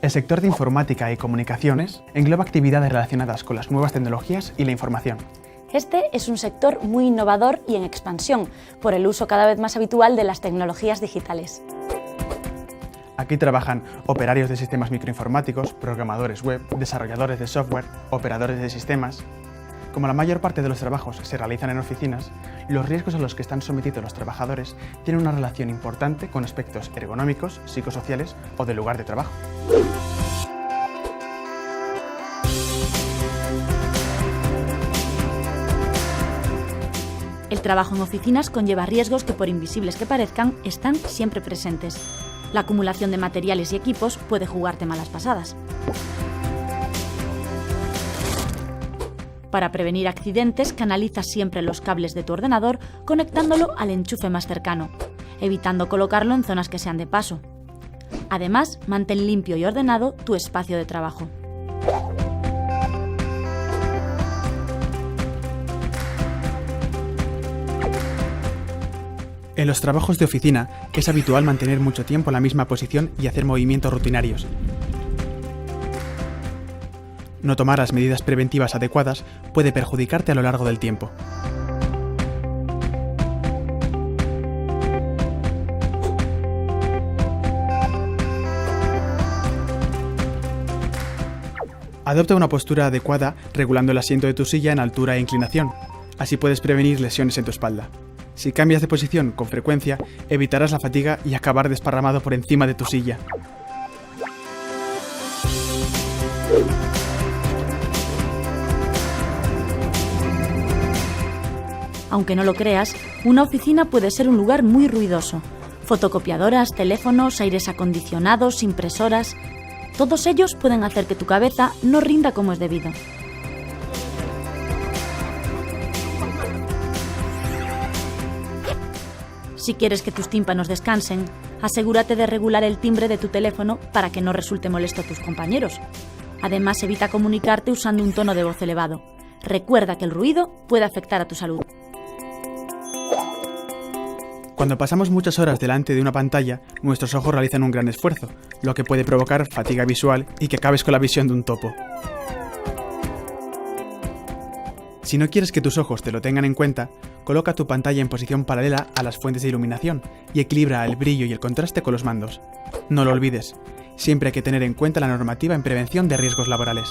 El sector de informática y comunicaciones engloba actividades relacionadas con las nuevas tecnologías y la información. Este es un sector muy innovador y en expansión, por el uso cada vez más habitual de las tecnologías digitales. Aquí trabajan operarios de sistemas microinformáticos, programadores web, desarrolladores de software, operadores de sistemas. Como la mayor parte de los trabajos se realizan en oficinas, los riesgos a los que están sometidos los trabajadores tienen una relación importante con aspectos ergonómicos, psicosociales o del lugar de trabajo. El trabajo en oficinas conlleva riesgos que, por invisibles que parezcan, están siempre presentes. La acumulación de materiales y equipos puede jugarte malas pasadas. Para prevenir accidentes, canaliza siempre los cables de tu ordenador conectándolo al enchufe más cercano, evitando colocarlo en zonas que sean de paso. Además, mantén limpio y ordenado tu espacio de trabajo. En los trabajos de oficina es habitual mantener mucho tiempo en la misma posición y hacer movimientos rutinarios. No tomar las medidas preventivas adecuadas puede perjudicarte a lo largo del tiempo. Adopta una postura adecuada regulando el asiento de tu silla en altura e inclinación. Así puedes prevenir lesiones en tu espalda. Si cambias de posición con frecuencia, evitarás la fatiga y acabar desparramado por encima de tu silla. Aunque no lo creas, una oficina puede ser un lugar muy ruidoso. Fotocopiadoras, teléfonos, aires acondicionados, impresoras... Todos ellos pueden hacer que tu cabeza no rinda como es debido. Si quieres que tus tímpanos descansen, asegúrate de regular el timbre de tu teléfono para que no resulte molesto a tus compañeros. Además, evita comunicarte usando un tono de voz elevado. Recuerda que el ruido puede afectar a tu salud. Cuando pasamos muchas horas delante de una pantalla, nuestros ojos realizan un gran esfuerzo, lo que puede provocar fatiga visual y que acabes con la visión de un topo. Si no quieres que tus ojos te lo tengan en cuenta, coloca tu pantalla en posición paralela a las fuentes de iluminación y equilibra el brillo y el contraste con los mandos. No lo olvides, siempre hay que tener en cuenta la normativa en prevención de riesgos laborales.